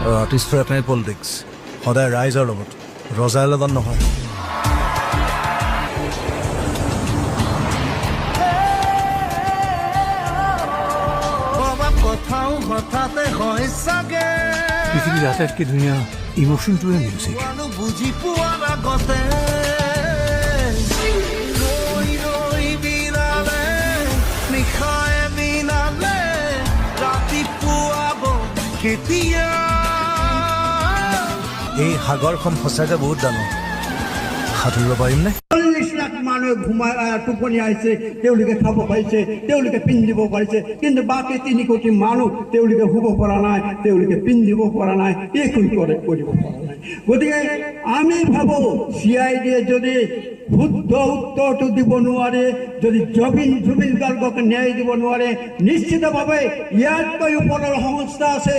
Artist for এপনাইট politics সদায় ৰাইজৰ লগত ৰজাৰ লগত নহয়। কথাও হঠাতে হয় চাগে পৃথিৱীৰ আটাইতকৈ ধুনীয়া ইমোশ্যনটোৱে মিউজিক। বুজি পোৱাৰ আগতে ৰৈ ৰৈ বিনালে নিশায়ে বিনালে ৰাতিপুৱাব কেতিয়া। এই সাগৰখন সঁচাকৈ বহুত ডাঙৰ, সাঁতুৰিব পাৰিমনে? 40 লাখ মানুহে টোপনি আহিছে, তেওঁলোকে খাব পাৰিছে, তেওঁলোকে পিন্ধিব পাৰিছে, কিন্তু বাকী 3 কোটি মানুহ তেওঁলোকে শুব পৰা নাই, তেওঁলোকে পিন্ধিব পৰা নাই, একো কৰিব পৰা নাই। গতিকে আমি ভাবোঁ CID যদি শুদ্ধ উত্তৰটো দিব নোৱাৰে, যদি জুবিন গাৰ্গক ন্যায় দিব নোৱাৰে, নিশ্চিতভাৱে ইয়াতকৈ ওপৰৰ সংস্থা আছে